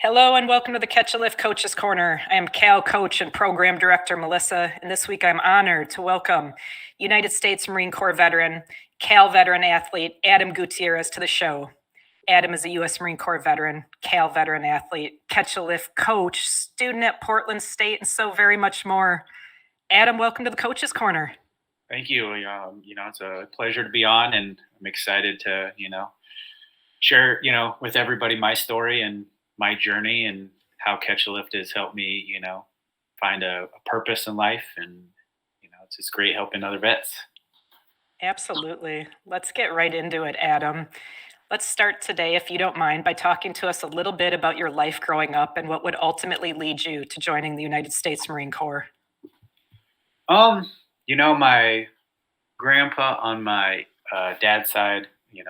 Hello and welcome to the Catch a Lift Coaches Corner. I am Cal Coach and Program Director Melissa, and this week I'm honored to welcome United States Marine Corps veteran, Cal veteran athlete Adam Gutierrez to the show. Adam is a U.S. Marine Corps veteran, Cal veteran athlete, Catch a Lift coach, student at Portland State, and so very much more. Adam, welcome to the Coaches Corner. Thank you. It's a pleasure to be on, and I'm excited to, share, with everybody my story and my journey and how Catch a Lift has helped me, find a purpose in life. And, it's just great helping other vets. Absolutely. Let's get right into it, Adam. Let's start today, if you don't mind, by talking to us a little bit about your life growing up and what would ultimately lead you to joining the United States Marine Corps. My grandpa on my dad's side,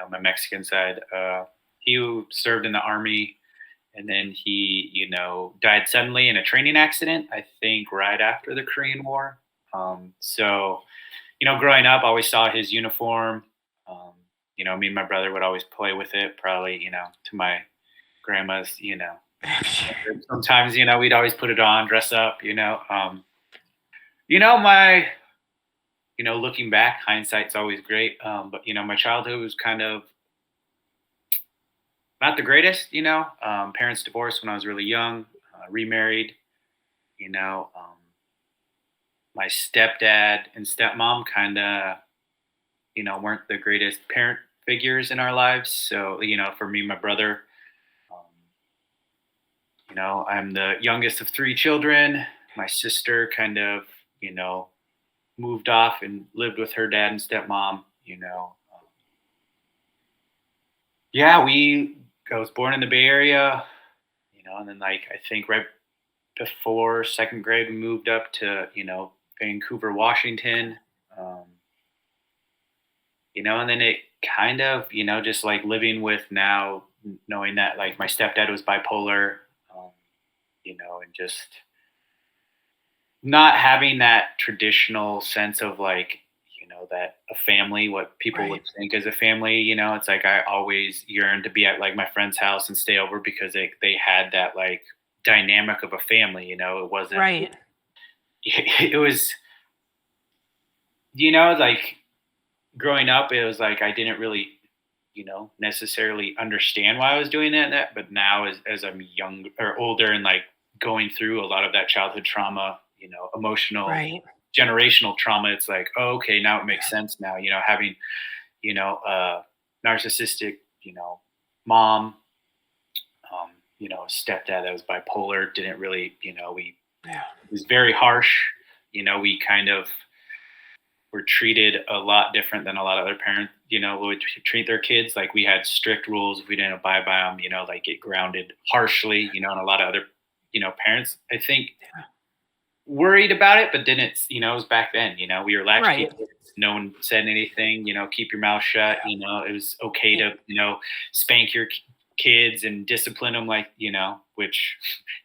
my Mexican side, he served in the Army, and then he, died suddenly in a training accident, I think right after the Korean War. So, growing up, I always saw his uniform. Me and my brother would always play with it, probably, to my grandma's, sometimes, we'd always put it on, dress up, my, looking back, hindsight's always great. But, my childhood was kind of not the greatest, parents divorced when I was really young, remarried, my stepdad and stepmom kind of, weren't the greatest parent figures in our lives. So, for me, my brother, I'm the youngest of three children. My sister kind of, moved off and lived with her dad and stepmom, I was born in the Bay Area, and then I think right before second grade, we moved up to, Vancouver, Washington, and then it kind of, just living with now, knowing that my stepdad was bipolar, and just not having that traditional sense of that a family, what people would think as a family, it's I always yearned to be at my friend's house and stay over because they had that dynamic of a family, it wasn't, it was, growing up, it was I didn't really, necessarily understand why I was doing that, but now as I'm young or older and going through a lot of that childhood trauma, emotional, generational trauma, it's okay, now it makes sense now, having, narcissistic, mom, stepdad that was bipolar, didn't really, it was very harsh. We kind of were treated a lot different than a lot of other parents, would treat their kids. We had strict rules. If we didn't abide by them, get grounded harshly, and a lot of other, parents, I think, worried about it, but didn't, it was back then, we were latchkey kids. No one said anything, keep your mouth shut, it was okay to, spank your kids and discipline them, which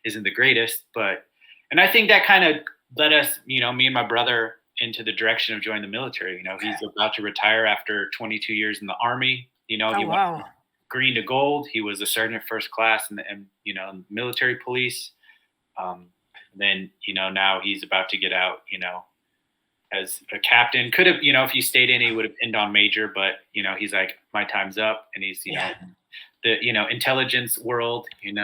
isn't the greatest, but, and I think that kind of led us, me and my brother into the direction of joining the military. He's about to retire after 22 years in the Army, he went from green to gold. He was a sergeant first class in the, military police. Then, now he's about to get out, as a captain. Could have, if he stayed in, he would have pinned on major, but, he's my time's up, and he's, the, intelligence world, and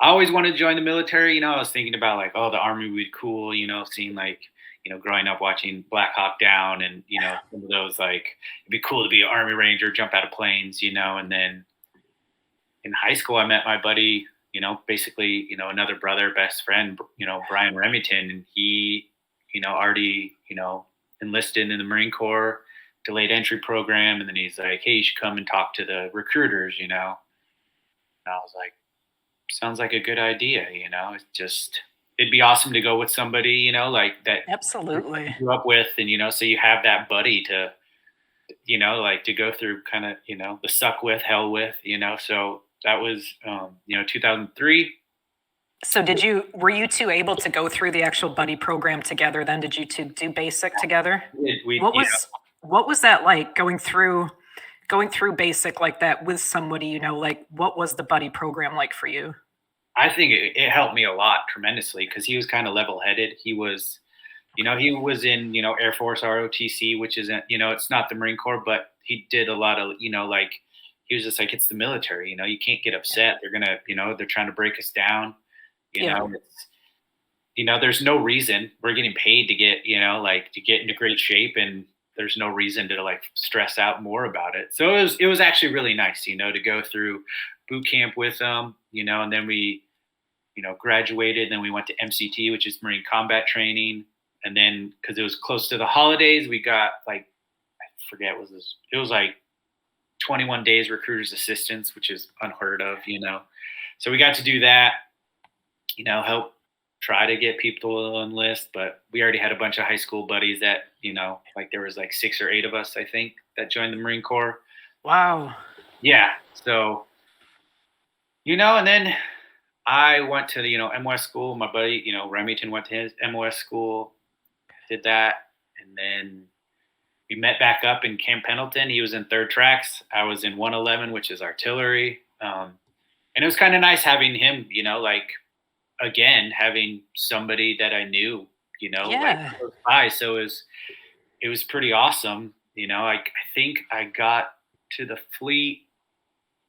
I always wanted to join the military. I was thinking about the Army would be cool, seeing growing up watching Black Hawk Down and, some of those, it'd be cool to be an Army Ranger, jump out of planes, and then in high school, I met my buddy, basically, another brother, best friend, Brian Remington, and he, already, enlisted in the Marine Corps, delayed entry program. And then he's hey, you should come and talk to the recruiters, and I was sounds like a good idea, it's just, it'd be awesome to go with somebody, that absolutely you grew up with, and, so you have that buddy to, to go through kind of, the suck with, hell with, so that was, 2003. So were you two able to go through the actual buddy program together then? Did you two do basic together? What was that like, going through going through basic like that with somebody, like what was the buddy program like for you? I think it helped me a lot tremendously because he was kind of level headed. He was in, Air Force ROTC, which isn't, it's not the Marine Corps, but he did a lot of, like, he was just like, it's the military, you can't get upset. They're going to, they're trying to break us down. Yeah. There's no reason we're getting paid to get, like to get into great shape, and there's no reason to like stress out more about it. So it was actually really nice, to go through boot camp with them, and then we, graduated. And then we went to MCT, which is Marine Combat Training. And then because it was close to the holidays, we got like, I forget what this. It was like 21 days recruiter's assistance, which is unheard of, So we got to do that, help try to get people to enlist. But we already had a bunch of high school buddies that, like there was like 6 or 8 of us, I think, that joined the Marine Corps. Wow. Yeah. So, and then I went to the, MOS school. My buddy, Remington went to his MOS school, did that. And then we met back up in Camp Pendleton. He was in 3rd Tracks. I was in 111, which is artillery. And it was kind of nice having him, like, again, having somebody that I knew, like close by. So it was pretty awesome. I think I got to the fleet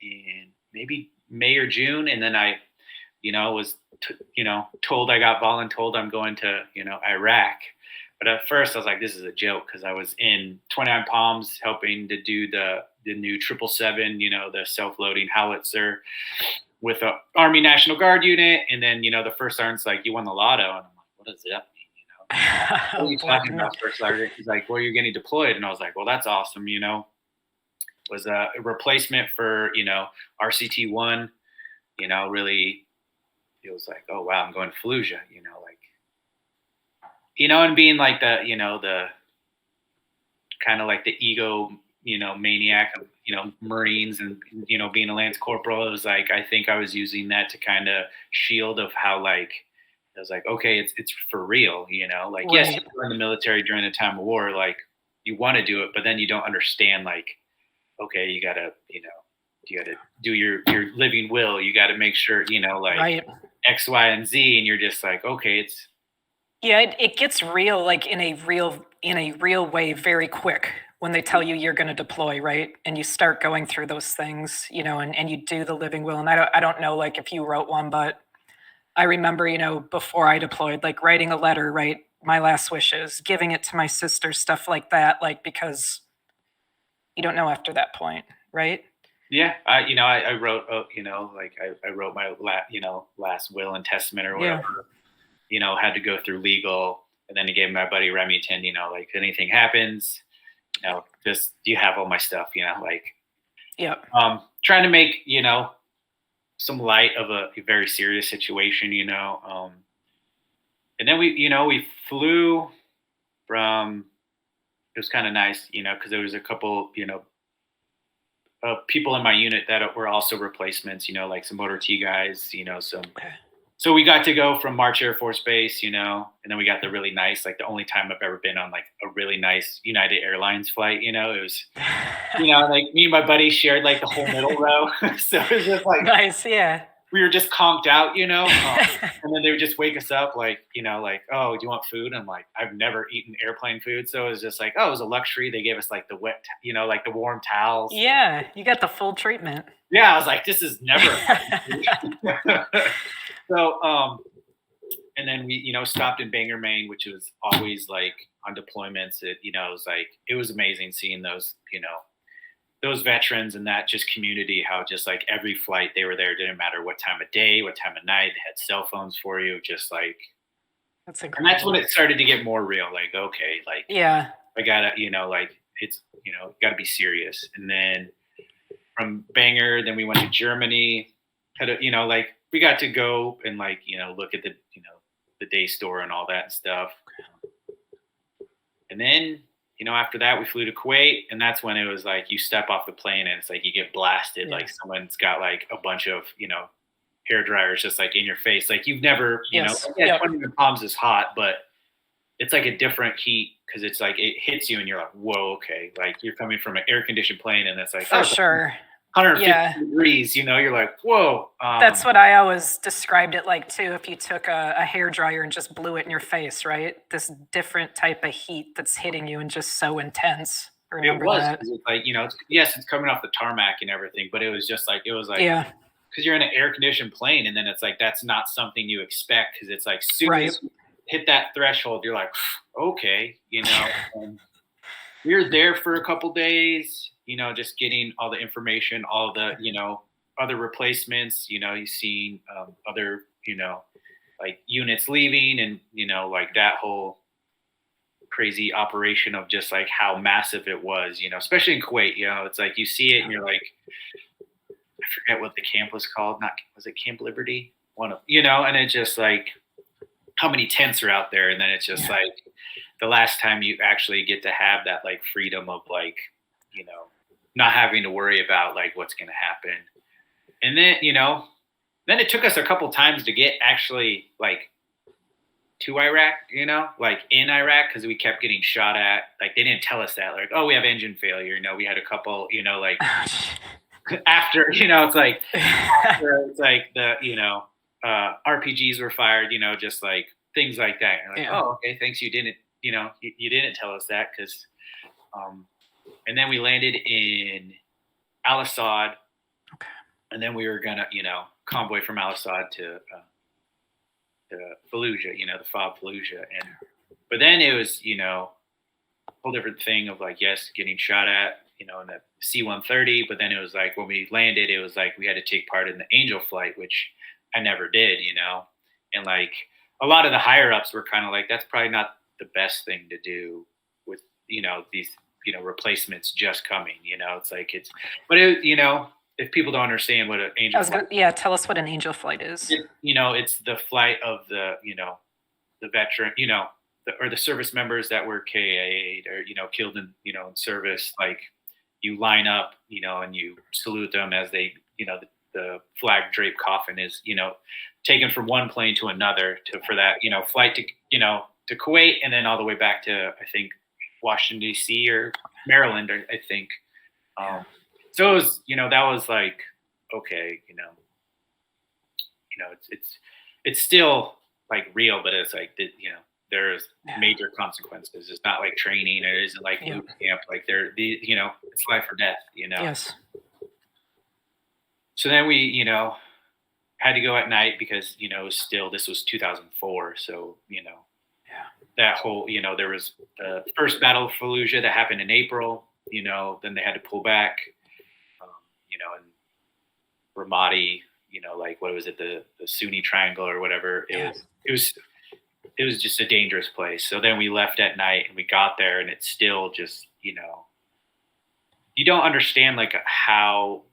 in maybe May or June. And then I, was, told I got voluntold I'm going to, Iraq. But at first I was like, this is a joke, because I was in 29 Palms helping to do the new 777, the self-loading howitzer with the Army National Guard unit. And then, the first sergeant's like, you won the lotto. And I'm like, what does that mean? What are you talking about, first sergeant? He's like, well, you're getting deployed. And I was like, well, that's awesome. Was a replacement for, RCT-1, really, it was like, oh, wow, I'm going to Fallujah, and being like the kind of like the ego, maniac of, Marines and, being a Lance Corporal. It was like, I think I was using that to kind of shield of how, like, I was like, okay, it's for real, like, Right. yes, you're in the military during the time of war, like you want to do it, but then you don't understand, like, okay, you gotta do your living will. You got to make sure, like Right. X, Y, and Z. And you're just like, okay, It gets real, like in a real way very quick when they tell you you're going to deploy, right? And you start going through those things, and you do the living will. And I don't know, like if you wrote one, but I remember, before I deployed, like writing a letter, right? My last wishes, giving it to my sister, stuff like that, like because you don't know after that point, right? yeah. I wrote, like I wrote my last will and testament or whatever. Had to go through legal, and then he gave my buddy Remington, like if anything happens, just you have all my stuff, like, Yep. Trying to make, some light of a very serious situation, and then we flew from, it was kind of nice, because there was a couple, people in my unit that were also replacements, like some motor T guys, some. Okay. So we got to go from March Air Force Base, and then we got the really nice, like the only time I've ever been on like a really nice United Airlines flight, it was, like me and my buddy shared like the whole middle row. So it was just like, Nice. Yeah. we were just conked out, and then they would just wake us up like, like, oh, do you want food? I'm like, I've never eaten airplane food. So it was just like, oh, it was a luxury. They gave us like the wet, like the warm towels. Yeah. You got the full treatment. Yeah. I was like, this is never. So, and then we, stopped in Bangor, Maine, which was always like on deployments. It was like, it was amazing seeing those, those veterans and that just community, how just like every flight they were there, didn't matter what time of day, what time of night, they had cell phones for you. Just like, That's and that's when incredible. it started to get more real. Like, okay, like, Yeah. I gotta, like it's, gotta be serious. And then from Bangor, then we went to Germany, had a, like, we got to go and like, look at the, the day store and all that stuff. And then, after that we flew to Kuwait, and that's when it was like, you step off the plane and it's like, you get blasted. Yeah. Like someone's got like a bunch of, hair dryers just like in your face. Like you've never, Yes. yeah, Yep. 20 Palms is hot, but it's like a different heat because it's like it hits you and you're like, whoa, okay, like you're coming from an air conditioned plane and it's like, For oh, it's like sure. 150 Yeah. degrees, you're like, whoa. That's what I always described it like too. If you took a hair dryer and just blew it in your face, right? This different type of heat that's hitting you and just so intense. It Remember was that? 'cause it's like, yes, it's coming off the tarmac and everything, but it was like Yeah. because you're in an air conditioned plane, and then it's like that's not something you expect because it's like soon Right. as you hit that threshold, you're like, okay, And we were there for a couple days, just getting all the information, all the other replacements. You seen other like units leaving, and like that whole crazy operation of just like how massive it was, especially in Kuwait. It's like you see it and you're like, I forget what the camp was called. Not was it Camp Liberty? One of and it's just like how many tents are out there, and then it's just Yeah. like the last time you actually get to have that like freedom of like not having to worry about like what's going to happen. And then it took us a couple times to get actually like to Iraq, like in Iraq, because we kept getting shot at. Like they didn't tell us that, like, oh, we have engine failure. We had a couple, like after, it's like after it's like the, RPGs were fired, just like things like that. And like, Yeah. oh, okay, thanks. You didn't, you didn't tell us that because, and then we landed in Al Assad, Okay. and then we were gonna, convoy from Al Assad to Fallujah, the FOB Fallujah, but then it was, a whole different thing of like, yes, getting shot at, in the C-130, but then it was like when we landed, it was like we had to take part in the Angel flight, which I never did, and like a lot of the higher ups were kind of like, that's probably not the best thing to do with, these, replacements just coming, it's like but it, if people don't understand what an Angel flight Yeah, tell us what an angel flight is. it's the flight of the the veteran or the service members that were KA'd or killed in service. Like you line up and you salute them as they the flag draped coffin is taken from one plane to another for that flight to to Kuwait, and then all the way back to I think Washington D.C. or Maryland, I think. So it was that was like okay, it's still like real, but it's like there's major consequences. It's not like training. It isn't like boot camp. Like it's life or death. Yes. So then we had to go at night because this was 2004. So that whole there was the first Battle of Fallujah that happened in April. Then they had to pull back. And Ramadi, like what was it, the Sunni Triangle or whatever. It was just a dangerous place. So then we left at night and we got there, and it's still just you don't understand like how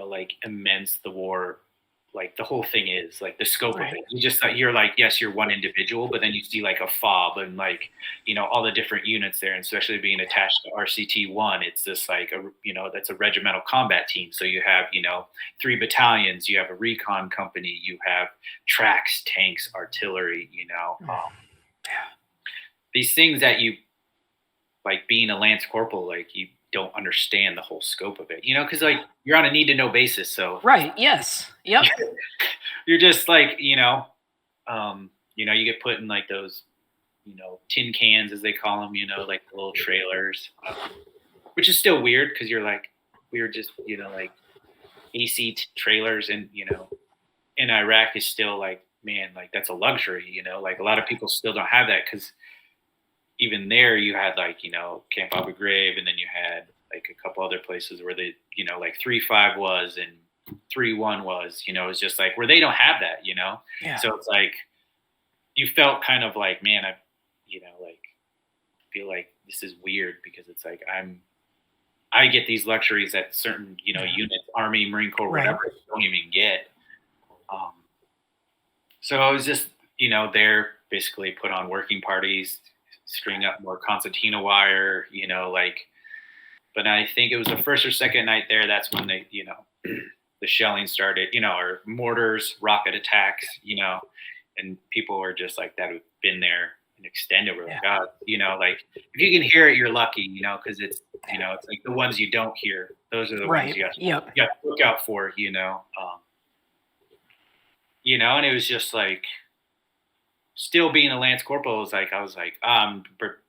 like immense the war, like the whole thing is, like the scope of it. You just you're like, yes, you're one individual, but then you see like a FOB and like all the different units there, and especially being attached to RCT-1, it's just like that's a regimental combat team. So you have 3 battalions, you have a recon company, you have tracks, tanks, artillery. These things that you like being a lance corporal, like you don't understand the whole scope of it, because like you're on a need to know basis. So right. Yes. Yep. you're just like you get put in like those tin cans as they call them, like the little trailers, which is still weird because you're like we were just like AC trailers, and in Iraq is still like, man, like that's a luxury, like a lot of people still don't have that because even there you had like Camp Abu Ghraib, and then you had like a couple other places where they like 3-5 was and 3-1 was it's just like where they don't have that. So it's like you felt kind of like, man, I like feel like this is weird because it's like I get these luxuries that certain units, Army, Marine Corps, whatever, don't even get. So I was just there basically put on working parties, string up more concertina wire, but I think it was the first or second night there. That's when they, the shelling started, or mortars, rocket attacks, and people were just like that have been there, and extended. We're like, God, like if you can hear it, you're lucky, because it's, it's like the ones you don't hear. Those are the ones you got to look out for, and it was just like, still being a Lance Corporal was like, I was like, I'm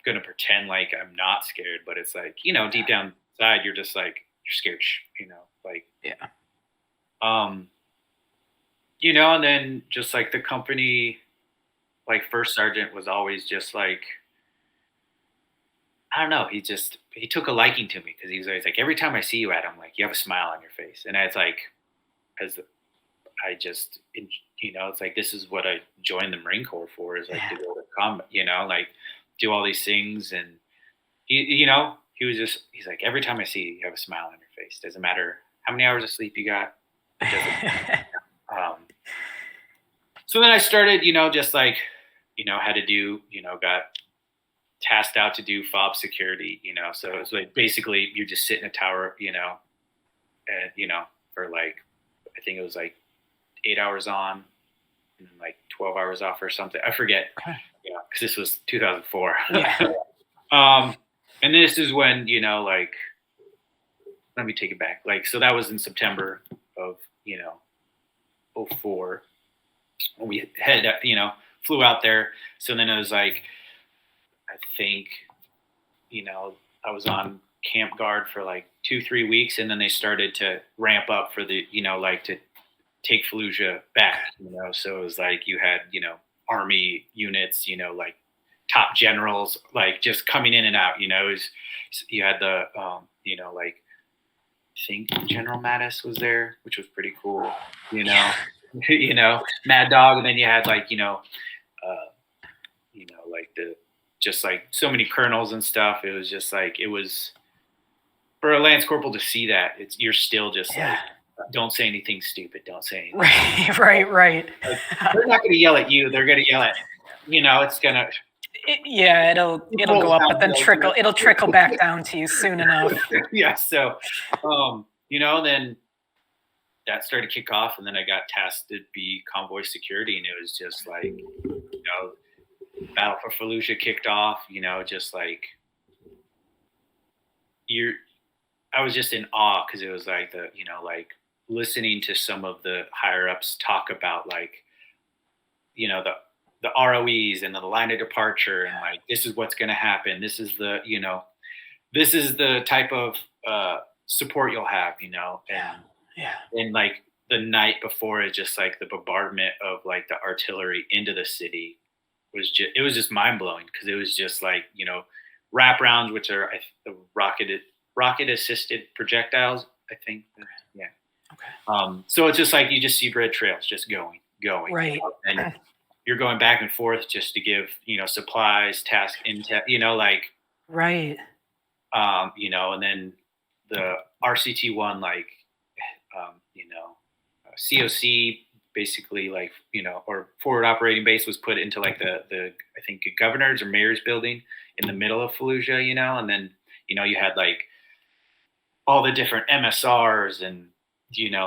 going to pretend like I'm not scared, but it's like, deep down inside, you're just like, you're scared, like, and then just like the company, like first sergeant was always just like, I don't know. He took a liking to me because he was always like, every time I see you, Adam, like you have a smile on your face. And it's like, as I just, it's like, this is what I joined the Marine Corps for, is like to go to combat, like do all these things. And he was just, he's like, every time I see you, you have a smile on your face. Doesn't matter how many hours of sleep you got. So then I started, just like, had to do, got tasked out to do fob security, so it was like, basically you just sit in a tower, and, for like, I think it was like 8 hours on and like 12 hours off or something. I forget. Okay. Cause this was 2004. Yeah. And this is when, like, let me take it back. Like, so that was in September of, 04. We had, flew out there. So then it was like, I think, I was on camp guard for like 2-3 weeks, and then they started to ramp up for the, like to take Fallujah back, so it was like you had, Army units, like top generals, like just coming in and out, you had the, like, I think General Mattis was there, which was pretty cool, Mad Dog. And then you had like, like just like so many colonels and stuff. It was just like, it was for a Lance Corporal to see that, you're still just like, don't say anything stupid. Don't say anything. Right. Like, they're not going to yell at you. They're going to yell at, it's going to. It'll go up, but then it'll trickle back down to you soon enough. Yeah. So, then that started to kick off, and then I got tasked to be convoy security, and it was just like, Battle for Fallujah kicked off, just like I was just in awe, because it was like like listening to some of the higher ups talk about like, the ROEs and the line of departure, and like, this is what's going to happen. This is the, this is the type of support you'll have, and like the night before, it's just like the bombardment of like the artillery into the city it was just mind blowing, because it was just like, wrap rounds, which are the rocket assisted projectiles, I think. Yeah. Okay. So it's just like, you just see red trails just going. Right. And you're going back and forth just to give, supplies, task, intel, like. Right. And then the RCT-1, like, COC, basically, like, or forward operating base, was put into like the I think governor's or mayor's building in the middle of Fallujah, and then, you had like all the different MSRs and,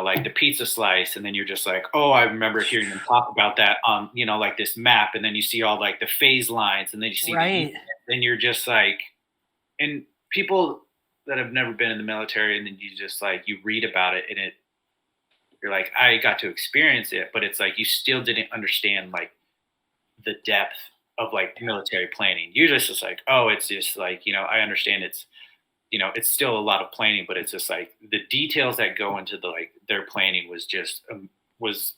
like the pizza slice. And then you're just like, oh, I remember hearing them talk about that on, like this map. And then you see all like the phase lines, and then you see, then you're just like, and people that have never been in the military, and then you just like, you read about it, and you're like, I got to experience it, but it's like, you still didn't understand like the depth of like military planning. You're just like, oh, it's just like, I understand it's, it's still a lot of planning, but it's just like the details that go into the, like, their planning was just, was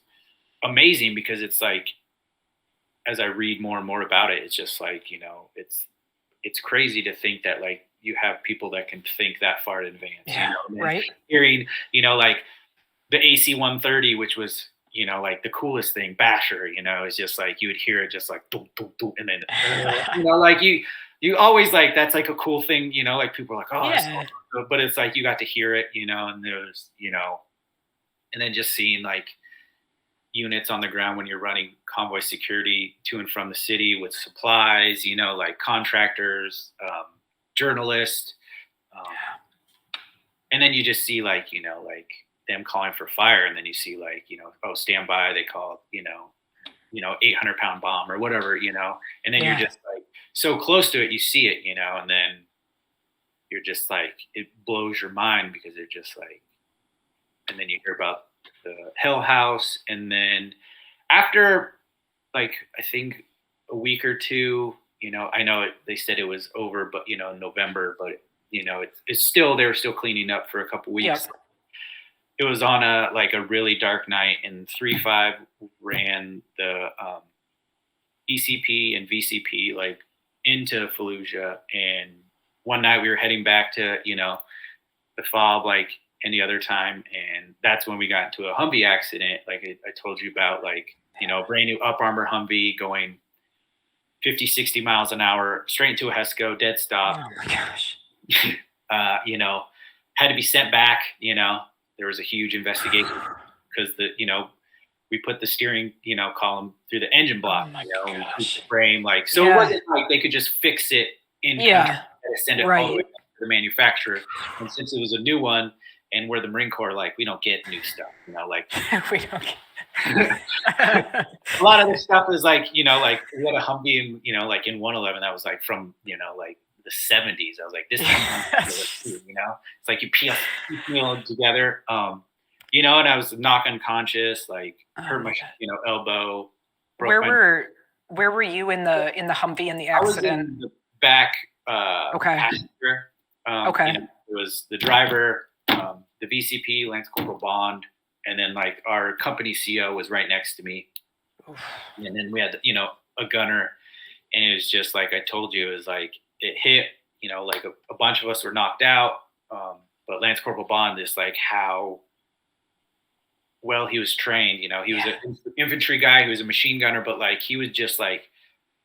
amazing, because it's like, as I read more and more about it, it's just like, it's crazy to think that like you have people that can think that far in advance. Right. Hearing, like, the AC-130, which was, like the coolest thing, Basher, it's just like, you would hear it just like, doo, doo, doo, and then, like you always like, that's like a cool thing, like people are like, oh, yeah. But it's like, you got to hear it, and there's, and then just seeing like units on the ground when you're running convoy security to and from the city with supplies, like contractors, journalists, and then you just see like, like them calling for fire, and then you see like, oh, stand by, they call, 800-pound bomb or whatever, and then you're just like, so close to it, you see it, and then you're just like, it blows your mind because it just like, and then you hear about the Hell House, and then after like I think a week or two, I know they said it was over, but in November, but it's still they were still cleaning up for a couple weeks. Yep. It was on a really dark night, and 3-5 ran the ECP and VCP like into Fallujah, and one night we were heading back to the fob like any other time, and that's when we got into a Humvee accident like I told you about, like brand new Up Armor Humvee going 50-60 miles an hour straight into a HESCO, dead stop. Oh my gosh. Had to be sent back. There was a huge investigation because we put the steering column through the engine block. Oh my gosh. Frame like so. It wasn't like they could just fix it in country and send it all the way to the manufacturer. And since it was a new one, and we're the Marine Corps, like we don't get new stuff. Like we don't get a lot of this stuff is like like we had a Humvee in like in 111 that was like from like the 70s. I was like, this is it's like you peel it together, and I was knocked unconscious, like hurt my elbow. Where were you in the Humvee in the accident? I was in the back okay. passenger. Okay. It was the driver, the VCP, Lance Corporal Bond, and then like our company CO was right next to me. Oof. And then we had a gunner, and it was just like I told you, it was like it hit, like a bunch of us were knocked out, but Lance Corporal Bond is like how well he was trained. He was an infantry guy, he was a machine gunner, but like he was just like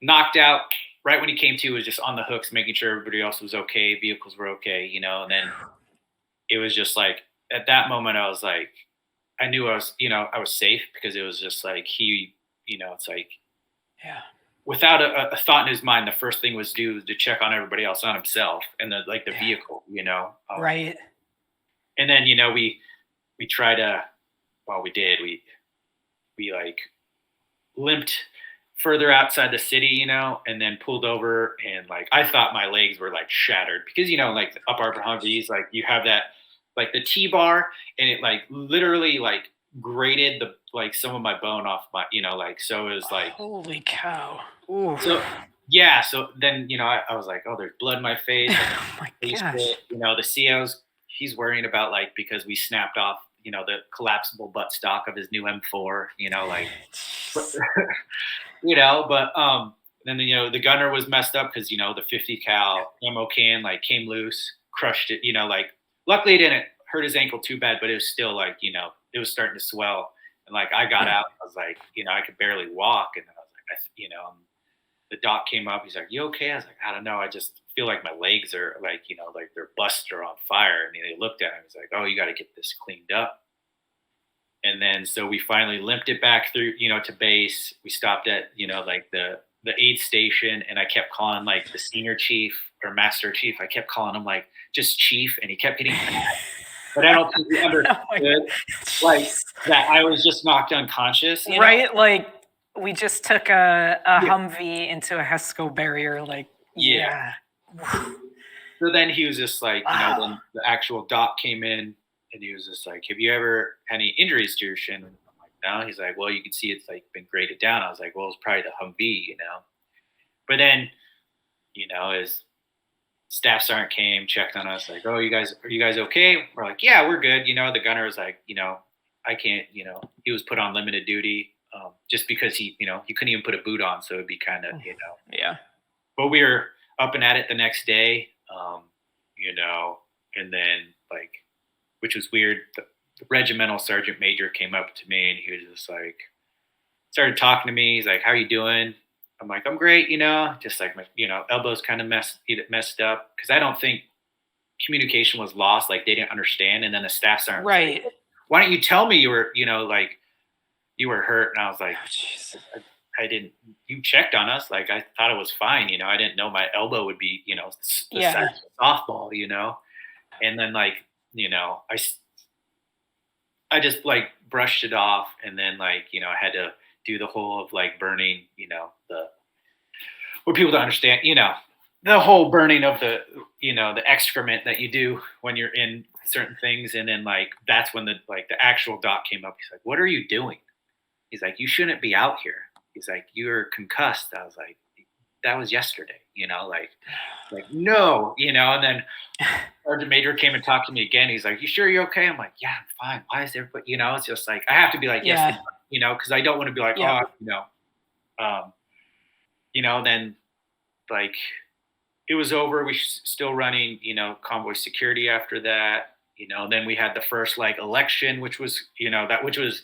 knocked out right when he came to, was just on the hooks, making sure everybody else was okay, vehicles were okay, and then it was just like at that moment I was like, I knew I was safe, because it was just like it's like, without a thought in his mind, the first thing was to check on everybody else, on himself, and the vehicle, right. And then we tried to, well, we did, we like limped further outside the city, and then pulled over, and like I thought my legs were like shattered, because like the Up Armor Humvees, like you have that like the T-bar, and it like literally like grated the like some of my bone off my like, so it was like, holy cow. Ooh. So then I was like, oh, there's blood in my face. Oh my gosh. The CO's, he's worrying about like, because we snapped off the collapsible buttstock of his new M4, like but then the gunner was messed up, because the 50 cal ammo can like came loose, crushed it, like luckily it didn't hurt his ankle too bad, but it was still like it was starting to swell, and like I got out, I was like I could barely walk, and then I was like the doc came up, he's like, you okay? I was like, I don't know, I just feel like my legs are like like their busts are on fire. And they looked at him, he's like, oh, you got to get this cleaned up. And then so we finally limped it back through to base. We stopped at like the aid station, and I kept calling like the senior chief or master chief, I kept calling him like just chief, and he kept getting mad. But I don't think he understood like that I was just knocked unconscious, right? Like we just took a Humvee into a HESCO barrier, like So then he was just like, then the actual doc came in, and he was just like, have you ever had any injuries to your shin? And I'm like, no. He's like, well, you can see it's like been graded down. I was like, well, it's probably the Humvee, But then, his staff sergeant came, checked on us, like, oh, are you guys okay? We're like, yeah, we're good. The gunner was like, I can't, he was put on limited duty, just because he couldn't even put a boot on. So it'd be kind of, Yeah. But we were up and at it the next day, and then like, which was weird. The regimental sergeant major came up to me, and he was just like, started talking to me. He's like, how are you doing? I'm like, I'm great. Just like my, elbows kind of messed up. Cause I don't think communication was lost. Like they didn't understand. And then the staff sergeant was right. like, why don't you tell me you were, like you were hurt? And I was like, I didn't, you checked on us. Like, I thought it was fine. I didn't know my elbow would be, the size of a softball, and then like, I just like brushed it off. And then like, I had to do the whole of like burning, where people don't understand, the whole burning of the excrement that you do when you're in certain things. And then like, that's when the actual doc came up. He's like, what are you doing? He's like, you shouldn't be out here. He's like, you're concussed. I was like, that was yesterday, like, no, and then Sergeant Major came and talked to me again. He's like, you sure you're okay? I'm like, yeah, I'm fine. Why is everybody, it's just like, I have to be like, yes, Yeah. because I don't want to be like, Yeah. then like it was over. We still running, convoy security after that. Then we had the first like election, which was, that was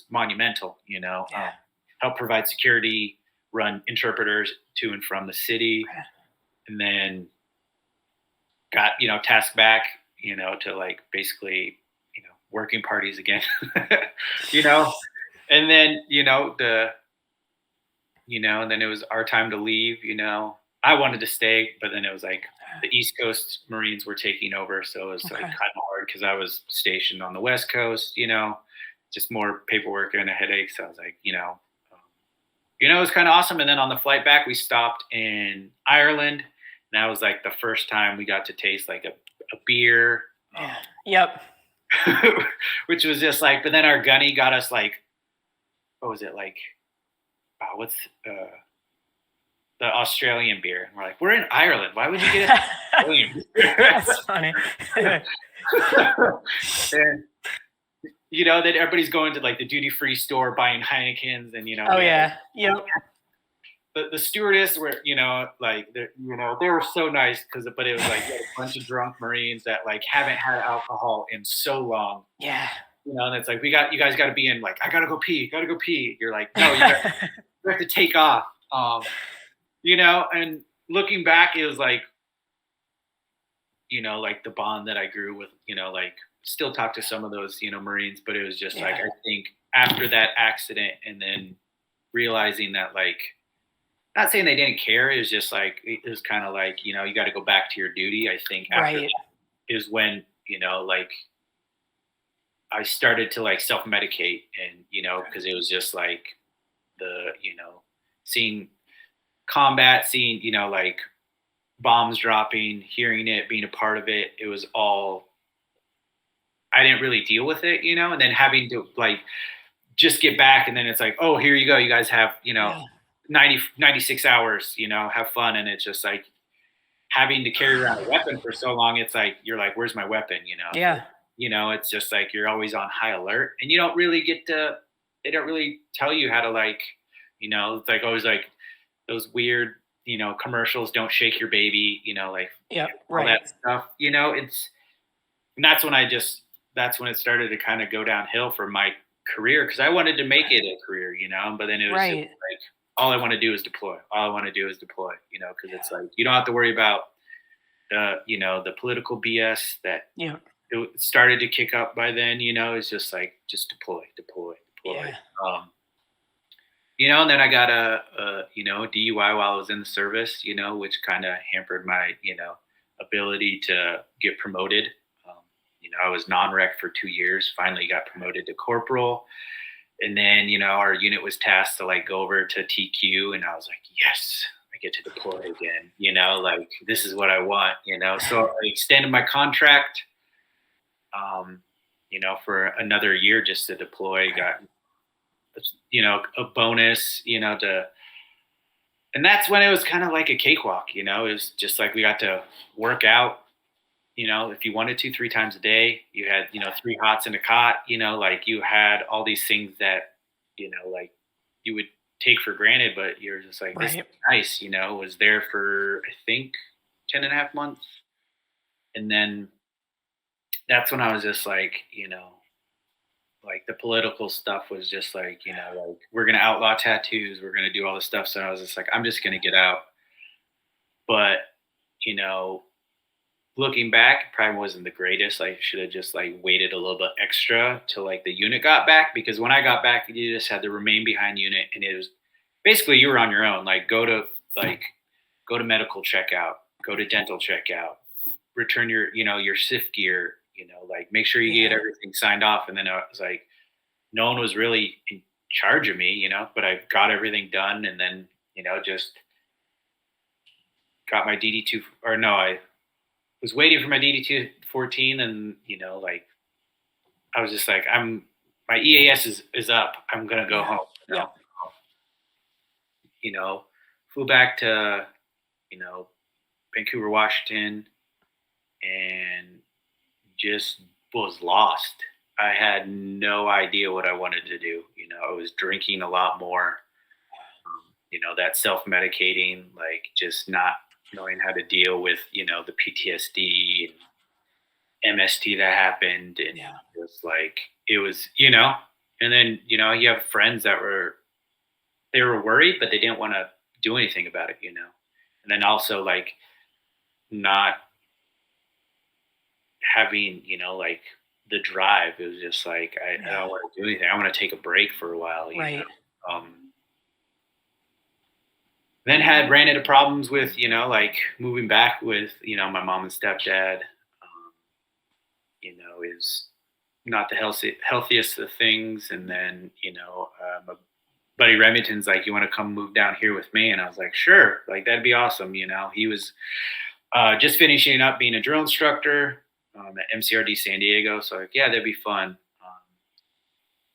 monumental, Yeah. help provide security, run interpreters to and from the city, and then got, tasked back, to like basically, working parties again, you know, and then, and then it was our time to leave, I wanted to stay, but then it was like the East Coast Marines were taking over. So it was like kind of hard because I was stationed on the West Coast, just more paperwork and a headache. So I was like, it was kind of awesome. And then on the flight back, we stopped in Ireland. And that was like the first time we got to taste like a beer. Yep. Which was just like, but then our gunny got us like, what was it like? What's the Australian beer? And we're like, we're in Ireland. Why would you get us Australian beer? That's funny. And, then everybody's going to like the duty free store buying Heinekens and, Oh yeah. Yep. The stewardess were, they were so nice but it was like a bunch of drunk Marines that like haven't had alcohol in so long. Yeah. And it's like, you guys got to be in like, I got to go pee. You're like, no, you have to take off. And looking back, it was like, like the bond that I grew with, like still talk to some of those, Marines, but it was just like, I think after that accident and then realizing that like, not saying they didn't care. It was just like, it was kind of like, you got to go back to your duty. I think after that is when, like I started to like self-medicate and, because it was just like the, seeing combat, seeing, like bombs dropping, hearing it, being a part of it. It was all, I didn't really deal with it, and then having to like just get back. And then it's like, oh, here you go. You guys have, 96 hours, have fun. And it's just like having to carry around a weapon for so long. It's like, you're like, where's my weapon? Yeah. It's just like, you're always on high alert and you don't really they don't really tell you how to like, it's like always like those weird, commercials, don't shake your baby, like all that stuff, and that's when it started to kind of go downhill for my career. Cause I wanted to make it a career, but then it was just like, all I want to do is deploy. Cause it's like, you don't have to worry about the political BS that it started to kick up by then, it's just like, just deploy. Yeah. And then I got a DUI while I was in the service, which kind of hampered my, ability to get promoted. I was non-rec for 2 years, finally got promoted to corporal. And then, our unit was tasked to like go over to TQ. And I was like, yes, I get to deploy again, like this is what I want, so I extended my contract, for another year just to deploy, got, a bonus, and that's when it was kind of like a cakewalk, it was just like, we got to work out, if you wanted to 3 times a day, you had, 3 hots in a cot, like you had all these things that, like you would take for granted, but you're just like, this is nice, was there for, I think 10.5 months. And then that's when I was just like, like the political stuff was just like, like we're going to outlaw tattoos. We're going to do all this stuff. So I was just like, I'm just going to get out. But, looking back, it probably wasn't the greatest. I should have just like waited a little bit extra till like the unit got back, because when I got back, you just had the remain behind unit, and it was basically you were on your own. Like go to medical checkout, go to dental checkout, return your your SIF gear, like make sure you get everything signed off. And then I was like, no one was really in charge of me, but I got everything done, and then just got my DD2, or no, I was waiting for my DD214, and like I was just like, my EAS is up. I'm gonna go home. Yep. Flew back to Vancouver, Washington, and just was lost. I had no idea what I wanted to do. I was drinking a lot more. That self-medicating, like just not knowing how to deal with the PTSD and MST that happened, and it was like and then you have friends that they were worried, but they didn't want to do anything about it, and then also like not having like the drive. It was just like I don't want to do anything. I want to take a break for a while, Right. Then ran into problems with like moving back with my mom and stepdad. Is not the healthiest of things. And then my buddy Remington's like, you want to come move down here with me? And I was like, sure, like that'd be awesome. He was just finishing up being a drill instructor at MCRD San Diego. So like, yeah, that'd be fun.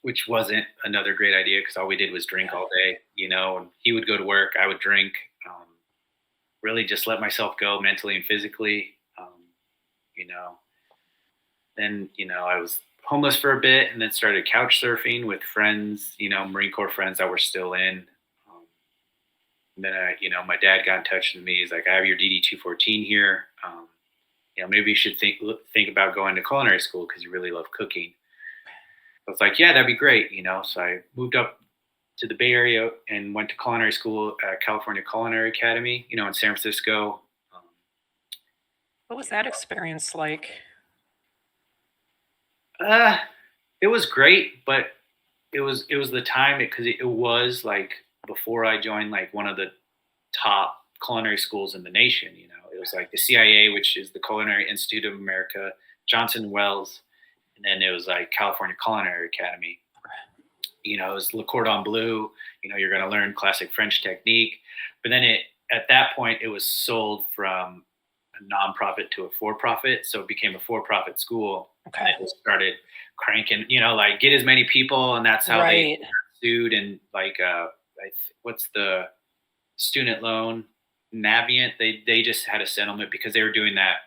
Which wasn't another great idea, because all we did was drink all day, and he would go to work, I would drink, really just let myself go mentally and physically. Then, I was homeless for a bit, and then started couch surfing with friends, Marine Corps friends that were still in. And then my dad got in touch with me. He's like, I have your DD214 here. Maybe you should think about going to culinary school because you really love cooking. I was like, yeah, that'd be great. So I moved up to the Bay Area and went to culinary school at California Culinary Academy, in San Francisco. What was that experience like? It was great, but it was the time, because it was like before I joined like one of the top culinary schools in the nation. It was like the CIA, which is the Culinary Institute of America, Johnson Wells, and then it was like California Culinary Academy. It was Le Cordon Bleu. You're going to learn classic French technique. But then at that point, it was sold from a nonprofit to a for-profit. So it became a for-profit school. Okay. And it started cranking, like get as many people. And that's how they sued. And like, what's the student loan? Navient. They just had a settlement because they were doing that,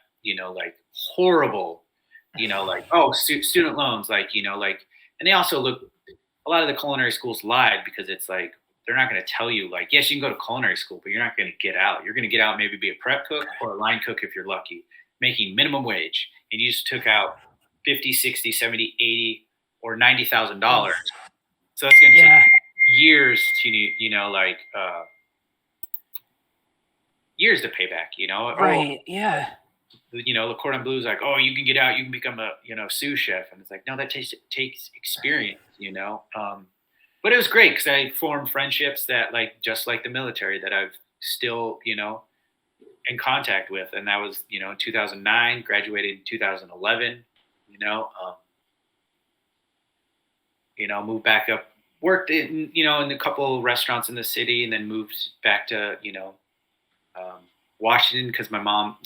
like horrible, like, oh, student loans, like, and they also a lot of the culinary schools lied, because it's like, they're not going to tell you like, yes, you can go to culinary school, but you're not going to get out. You're going to get out, maybe be a prep cook or a line cook if you're lucky, making minimum wage. And you just took out 50, 60, 70, 80, or $90,000. So it's going to take years to, years to pay back, Right. Yeah. Le Cordon Bleu is like, oh, you can get out, you can become a, sous chef. And it's like, no, that takes experience, but it was great, because I formed friendships that like, just like the military, that I've still, in contact with. And that was, in 2009, graduated in 2011, moved back up, worked in, in a couple restaurants in the city, and then moved back to, Washington, because my mom,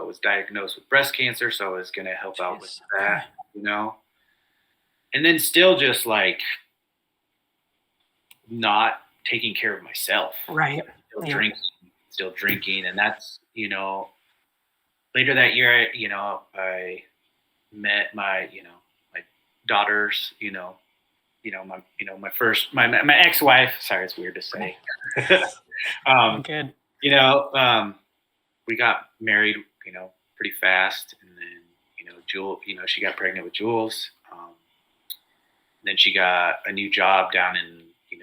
was diagnosed with breast cancer. So I was going to help out with that, and then still just like not taking care of myself. Right. Still drinking. And that's, later that year, I met my, my daughters, my ex-wife. Sorry, it's weird to say. Good. We got married, pretty fast. And then, Jewel, she got pregnant with Jules. Then she got a new job down in, I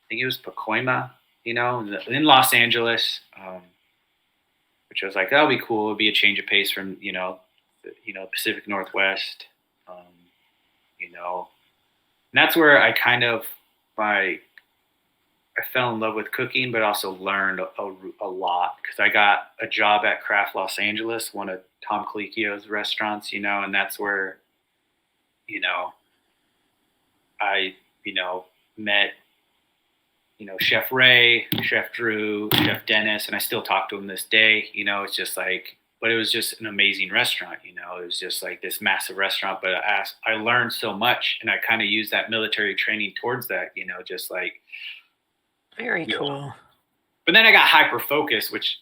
think it was Pacoima, in Los Angeles, which I was like, that'll be cool. It'd be a change of pace from, Pacific Northwest, and that's where I kind of, I fell in love with cooking, but also learned a lot, because I got a job at Craft Los Angeles, one of Tom Colicchio's restaurants, and that's where, I, met Chef Ray, Chef Drew, Chef Dennis, and I still talk to him this day. It's just like, but it was just an amazing restaurant. It was just like this massive restaurant. But I learned so much, and I kind of used that military training towards that. Just like Very cool. But then I got hyper focused, which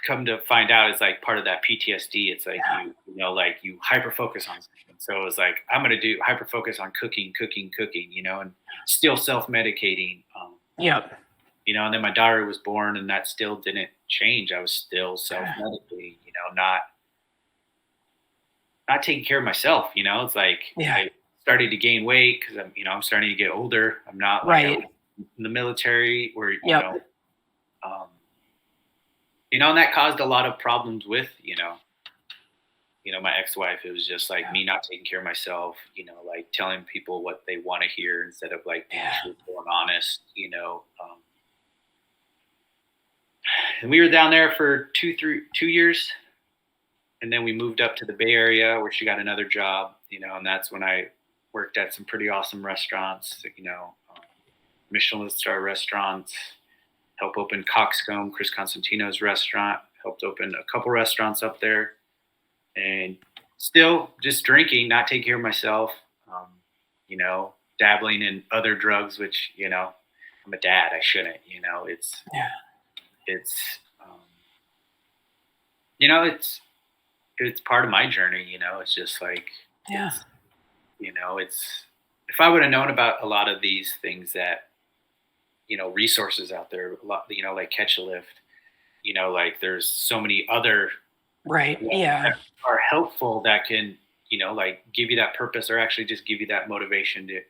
come to find out is like part of that PTSD. It's like like you hyper focus on something. So it was like I'm gonna do hyper focus on cooking, and still self medicating. Yep. And then my daughter was born, and that still didn't change. I was still self medicating. Not taking care of myself. It's like I started to gain weight because I'm starting to get older. I'm not like right in the military where and that caused a lot of problems with, my ex-wife. It was just like me not taking care of myself, like telling people what they want to hear instead of like being truthful and honest, and we were down there for 2 years. And then we moved up to the Bay Area where she got another job, and that's when I worked at some pretty awesome restaurants, Michelin star restaurants, helped open Coxcomb, Chris Constantino's restaurant, helped open a couple restaurants up there, and still just drinking, not taking care of myself, dabbling in other drugs, which, I'm a dad, I shouldn't, it's part of my journey, it's just like, it's, if I would have known about a lot of these things that, resources out there, a lot, like Catch a Lift, like there's so many other that are helpful that can, like give you that purpose or actually just give you that motivation to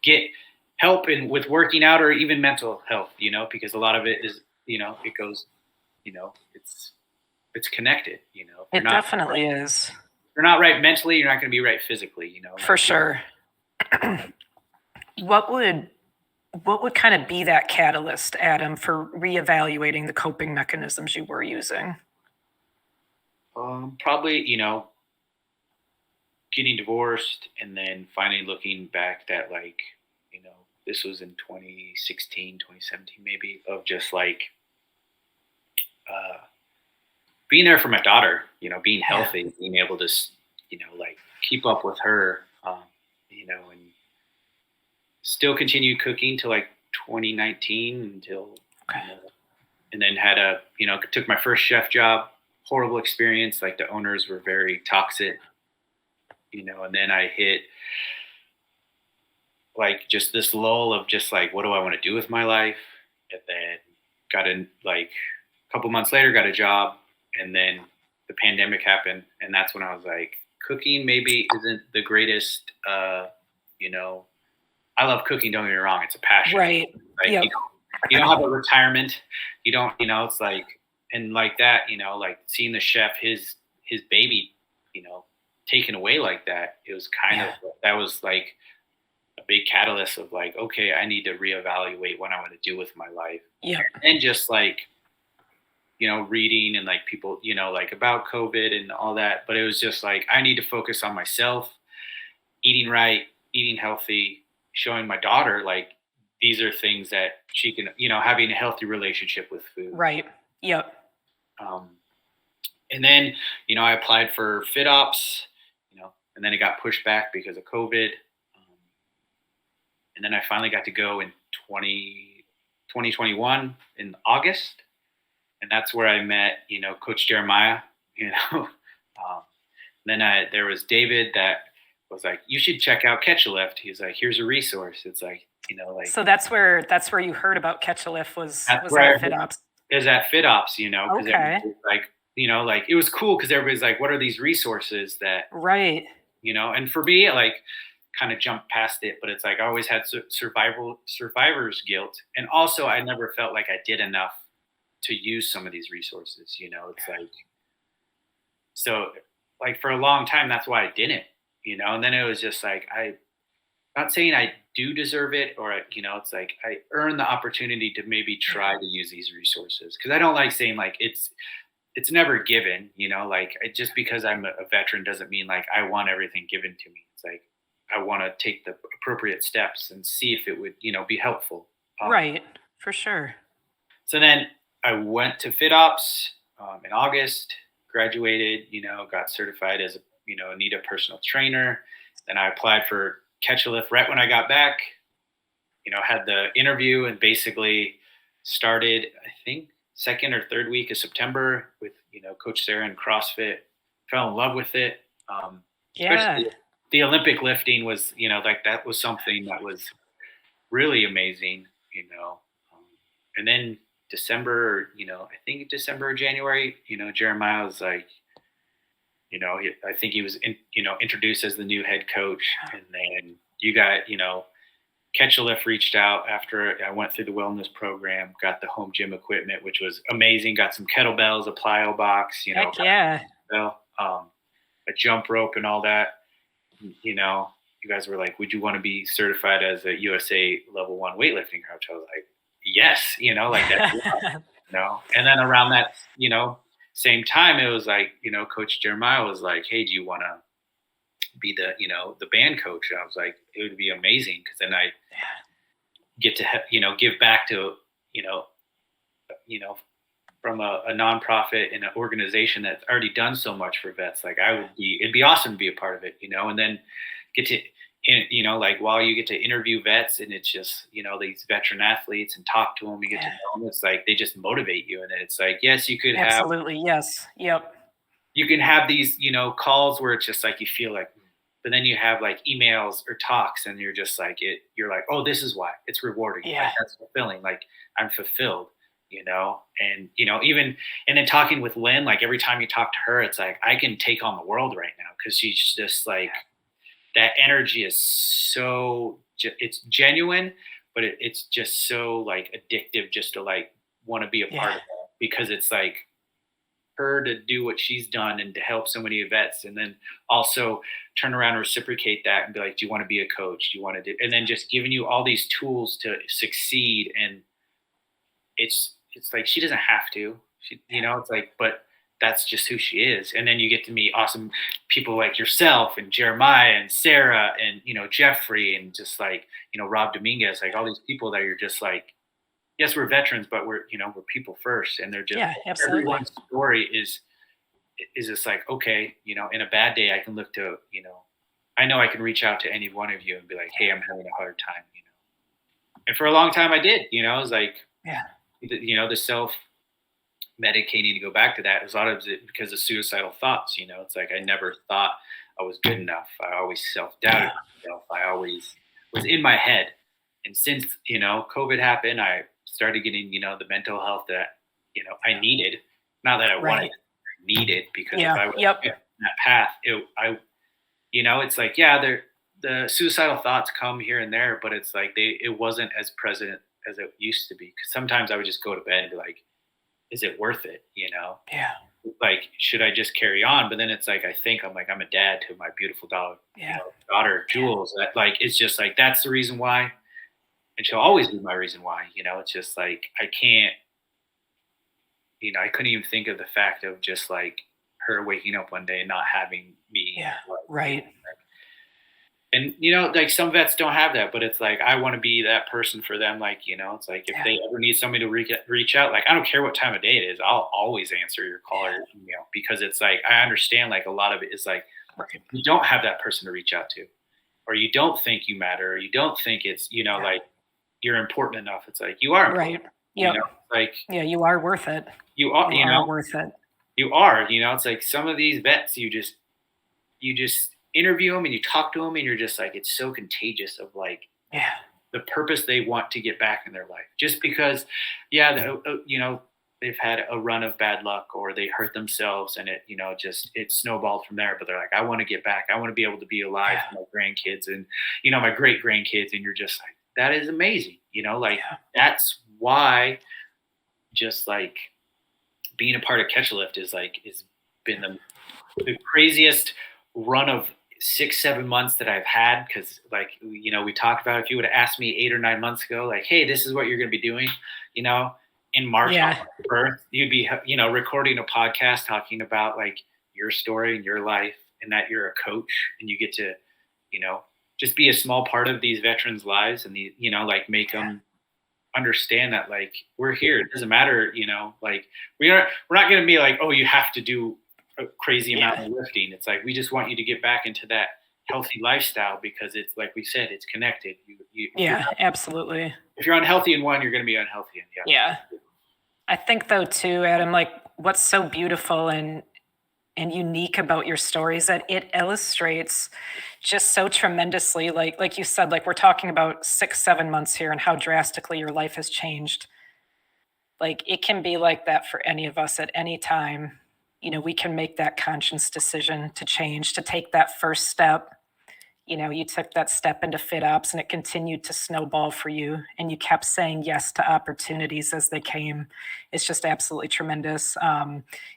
get help in with working out or even mental health, because a lot of it is, it goes, it's connected, it definitely is. If you're not right mentally, you're not going to be right physically, For sure. What would kind of be that catalyst, Adam, for reevaluating the coping mechanisms you were using? Probably, getting divorced and then finally looking back that like, this was in 2016, 2017, maybe, of just like being there for my daughter, being healthy, being able to, like keep up with her, and still continued cooking till like 2019 until, and then had took my first chef job, horrible experience. Like the owners were very toxic, and then I hit like just this lull of just like, what do I want to do with my life? And then got in like a couple months later, got a job, and then the pandemic happened. And that's when I was like, cooking maybe isn't the greatest, I love cooking, don't get me wrong, it's a passion. Right. Like, you don't have a retirement. You don't, it's like, and like that, like seeing the chef, his baby, taken away like that, it was kind of, that was like a big catalyst of like, okay, I need to reevaluate what I want to do with my life. Yeah. And just like, reading and like people, like about COVID and all that. But it was just like, I need to focus on myself, eating right, eating healthy, showing my daughter, like, these are things that she can, having a healthy relationship with food. Right. Yep. And then, I applied for FitOps, and then it got pushed back because of COVID. And then I finally got to go in 2021 in August. And that's where I met, Coach Jeremiah, then there was David that was like, you should check out Catch a Lift. He's like, here's a resource. It's like, like. So that's where you heard about Catch a Lift was at FitOps. Is at FitOps, Okay. Like, like it was cool because everybody's like, what are these resources that, right. And for me, like, kind of jumped past it, but it's like I always had survivor's guilt, and also I never felt like I did enough to use some of these resources. It's like, so like for a long time, that's why I didn't. And then it was just like, I'm not saying I do deserve it, or it's like I earned the opportunity to maybe try to use these resources, because I don't like saying like it's never given. Like just because I'm a veteran doesn't mean like I want everything given to me. It's like I want to take the appropriate steps and see if it would, be helpful. Right. For sure. So then I went to FitOps in August, graduated, got certified as a ANITA personal trainer. Then I applied for Catch a Lift right when I got back, had the interview and basically started, I think, second or third week of September with, Coach Sarah in CrossFit. Fell in love with it. Yeah. Especially the Olympic lifting was, like that was something that was really amazing, Um, and then December, I think December or January, Jeremiah was like, I think he was, introduced as the new head coach. And then you got, Catch a Lift reached out after I went through the wellness program, got the home gym equipment, which was amazing. Got some kettlebells, a plyo box, Heck yeah. a jump rope and all that. You guys were like, would you want to be certified as a USA level 1 weightlifting coach? I was like, yes, like that, and then around that, same time, it was like, Coach Jeremiah was like, hey, do you want to be the band coach? And I was like, it would be amazing. Cause then I get to, give back to, from a nonprofit and an organization that's already done so much for vets. Like it'd be awesome to be a part of it, and then get to, like while you get to interview vets and it's just, these veteran athletes and talk to them, you get to know them. It's like, they just motivate you. And then it's like, yes, you could have, Absolutely. Yes. Yep. you can have these, calls where it's just like, you feel like, but then you have like emails or talks and you're just like, you're like, oh, this is why it's rewarding. Yeah. Like, that's fulfilling. Like I'm fulfilled, and, even, and then talking with Lynn, like every time you talk to her, it's like, I can take on the world right now. Cause she's just like, that energy is so, it's genuine, but it's just so like addictive just to like want to be a part of it, because it's like her to do what she's done and to help so many vets, and then also turn around and reciprocate that and be like, do you want to be a coach? Do you want to do, and then just giving you all these tools to succeed. And it's like, she doesn't have to, it's like, but that's just who she is. And then you get to meet awesome people like yourself and Jeremiah and Sarah and, Jeffrey and just like, Rob Dominguez, like all these people that you're just like, yes, we're veterans, but we're people first. And they're just, absolutely. Everyone's story is just like, okay, in a bad day, I can look to, I know I can reach out to any one of you and be like, hey, I'm having a hard time, And for a long time I did, it was like, the self medicating, to go back to that, is a lot of it because of suicidal thoughts. It's like, I never thought I was good enough. I always self-doubted myself. I always was in my head. And since, COVID happened, I started getting, the mental health that, I needed. Not that I wanted, I needed, because if I was on that path, it's like, the suicidal thoughts come here and there, but it's like, it wasn't as present as it used to be. Cause sometimes I would just go to bed and be like, is it worth it? Like, should I just carry on? But then it's like, I'm a dad to my beautiful daughter, Jules. That, like, it's just like, that's the reason why. And she'll always be my reason why, it's just like, I can't, I couldn't even think of the fact of just like her waking up one day and not having me. Right. And, like some vets don't have that, but it's like, I want to be that person for them. Like, it's like, if they ever need somebody to reach out, like, I don't care what time of day it is. I'll always answer your call or your email, because it's like, I understand, like, a lot of it is like, you don't have that person to reach out to, or you don't think you matter, or you don't think it's, like, you're important enough. It's like, you are important, right. Yeah. Like, you are worth it. You are, worth it. You are, it's like some of these vets, you just interview them and you talk to them and you're just like, it's so contagious of like, the purpose they want to get back in their life, just because, they've had a run of bad luck or they hurt themselves and it, it snowballed from there. But they're like, I want to get back. I want to be able to be alive for my grandkids and, my great grandkids. And you're just like, that is amazing. That's why just like being a part of Catch a Lift is been the craziest run of 6-7 months that I've had. Cause like, we talked about, if you would have asked me 8 or 9 months ago, like, hey, this is what you're going to be doing, in March on my birth, you'd be, recording a podcast talking about like your story and your life, and that you're a coach and you get to, just be a small part of these veterans' lives and like make them, understand that like we're here. It doesn't matter, like we're not going to be like, oh, you have to do a crazy amount Yeah. of lifting. It's like we just want you to get back into that healthy lifestyle because it's like we said, it's connected. Yeah, absolutely. If you're unhealthy in one, you're going to be unhealthy in the other. Yeah. I think though too, Adam, like what's so beautiful and unique about your story is that it illustrates just so tremendously, like you said, like we're talking about 6 7 months here and how drastically your life has changed. Like it can be like that for any of us at any time. We can make that conscious decision to change, to take that first step. You took that step into fit ops and it continued to snowball for you. And you kept saying yes to opportunities as they came. It's just absolutely tremendous.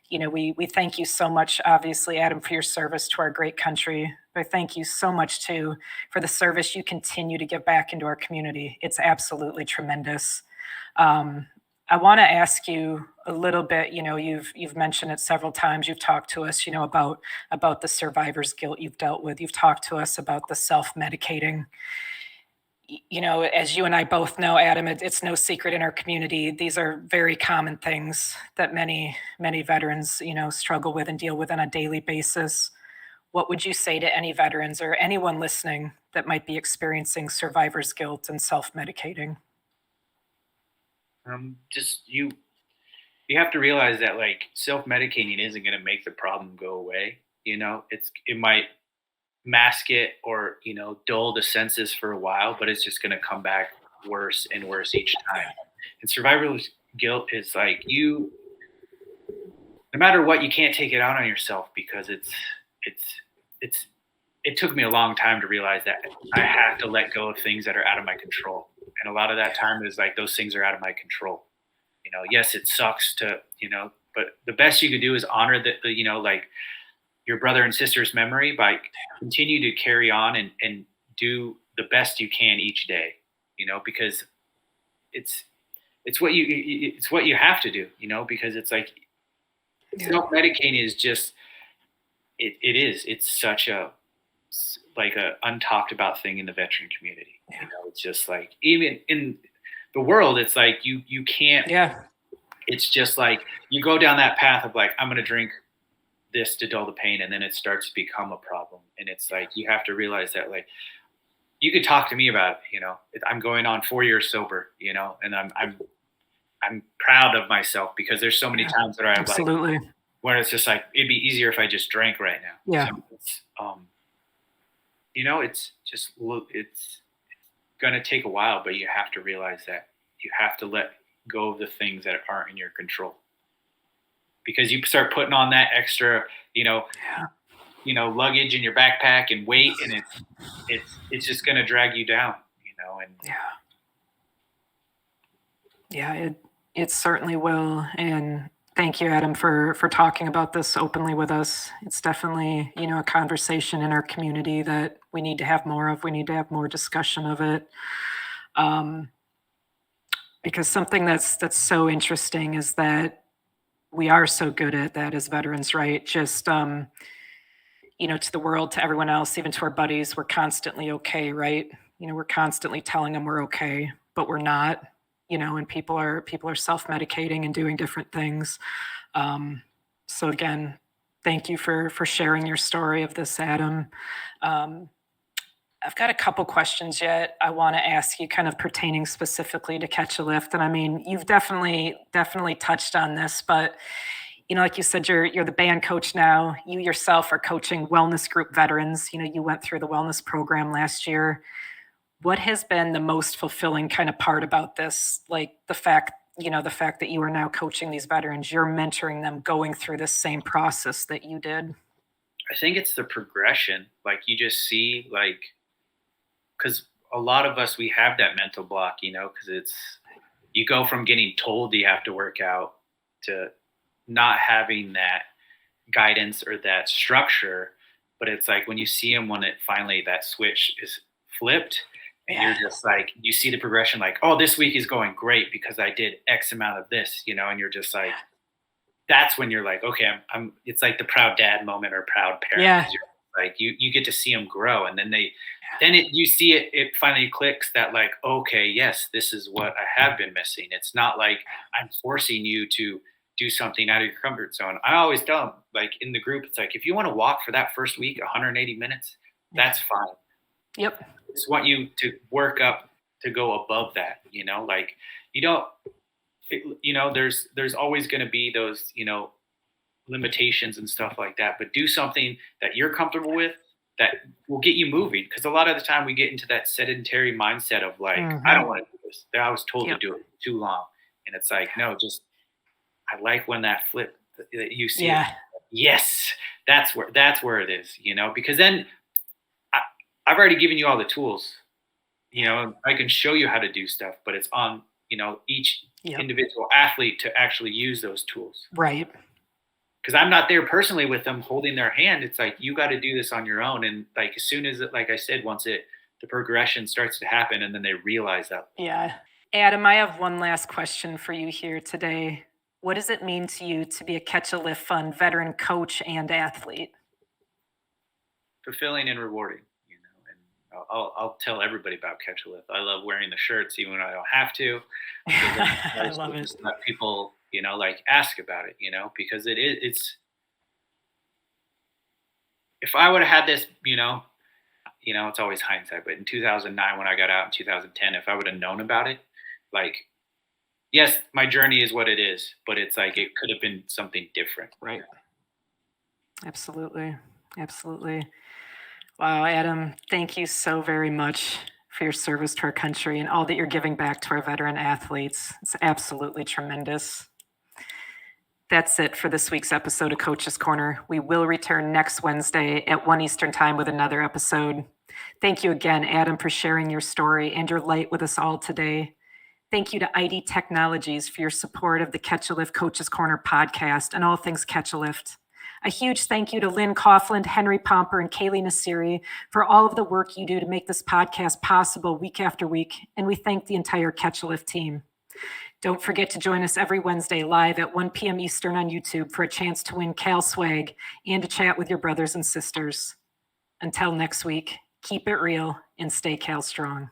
We thank you so much, obviously, Adam, for your service to our great country. But thank you so much, too, for the service you continue to give back into our community. It's absolutely tremendous. I want to ask you a little bit. You've mentioned it several times. You've talked to us, about the survivor's guilt you've dealt with. You've talked to us about the self-medicating. As you and I both know, Adam, it's no secret in our community. These are very common things that many, many veterans, struggle with and deal with on a daily basis. What would you say to any veterans or anyone listening that might be experiencing survivor's guilt and self-medicating? Just you have to realize that like self-medicating isn't going to make the problem go away. It might mask it or dull the senses for a while, but it's just going to come back worse and worse each time. And survival guilt is like no matter what, you can't take it out on yourself because it's it took me a long time to realize that I have to let go of things that are out of my control. And a lot of that time is like those things are out of my control. Yes, it sucks but the best you can do is honor like your brother and sister's memory by continue to carry on and do the best you can each day, because it's it's what you have to do, because it's like self-medicating is just it's such a like a untalked about thing in the veteran community. It's just like even in the world, it's like you can't. Yeah. It's just like you go down that path of like I'm going to drink this to dull the pain, and then it starts to become a problem. And it's like you have to realize that like you could talk to me about I'm going on 4 years sober, and I'm proud of myself because there's so many times that I'm Absolutely. like where it's just like it'd be easier if I just drank right now. Yeah. So it's just it's going to take a while, but you have to realize that you have to let go of the things that aren't in your control, because you start putting on that extra, luggage in your backpack and weight, and it's just going to drag you down, and it certainly will. And thank you, Adam, for talking about this openly with us. It's definitely, a conversation in our community that we need to have more of. We need to have more discussion of it. Because something that's so interesting is that we are so good at that as veterans, right? Just, to the world, to everyone else, even to our buddies, we're constantly okay, right? We're constantly telling them we're okay, but we're not, and people are self-medicating and doing different things. So again, thank you for sharing your story of this, Adam. I've got a couple questions yet I want to ask you, kind of pertaining specifically to Catch a Lift. And I mean, you've definitely touched on this, but like you said, you're the band coach now. You yourself are coaching wellness group veterans. You went through the wellness program last year. What has been the most fulfilling kind of part about this? Like the fact that you are now coaching these veterans, you're mentoring them going through the same process that you did. I think it's the progression. Like you just see because a lot of us, we have that mental block, because you go from getting told you have to work out to not having that guidance or that structure. But it's like when you see them, when it finally, that switch is flipped and you're just like, you see the progression, like, oh, this week is going great because I did X amount of this, and you're just like, that's when you're like, okay, I'm it's like the proud dad moment or proud parent. Yeah. Like you get to see them grow, and then you see it finally clicks that like, okay, yes, this is what I have been missing. It's not like I'm forcing you to do something out of your comfort zone. I always tell them, like in the group, it's like if you want to walk for that first week 180 minutes, that's fine. Yep. I just want you to work up to go above that. Like you don't. There's always going to be those limitations and stuff like that, but do something that you're comfortable with that will get you moving, because a lot of the time we get into that sedentary mindset of like, I don't want to do this, I was told to do it too long, and it's like, no, just I like when that flip that you see it. Yes, that's where it is, because then I've already given you all the tools. I can show you how to do stuff, but it's on each individual athlete to actually use those tools. Right. Because I'm not there personally with them holding their hand. It's like, you got to do this on your own. And like, as soon as like I said, once the progression starts to happen, and then they realize that. Yeah. Adam, I have one last question for you here today. What does it mean to you to be a Catch a Lift Fund veteran coach and athlete? Fulfilling and rewarding, and I'll tell everybody about Catch a Lift. I love wearing the shirts even when I don't have to. I love it. Just let people, like ask about it, because it's, if I would have had this, it's always hindsight, but in 2009, when I got out in 2010, if I would have known about it, like, yes, my journey is what it is, but it's like, it could have been something different. Right. Absolutely. Absolutely. Wow, Adam, thank you so very much for your service to our country and all that you're giving back to our veteran athletes. It's absolutely tremendous. That's it for this week's episode of Coach's Corner. We will return next Wednesday at 1 Eastern Time with another episode. Thank you again, Adam, for sharing your story and your light with us all today. Thank you to ID Technologies for your support of the Catch a Lift Coach's Corner podcast and all things Catch a Lift. A huge thank you to Lynn Coughlin, Henry Pomper, and Kaylee Nasiri for all of the work you do to make this podcast possible week after week. And we thank the entire Catch a Lift team. Don't forget to join us every Wednesday live at 1 p.m. Eastern on YouTube for a chance to win Cal swag and to chat with your brothers and sisters. Until next week, keep it real and stay Cal strong.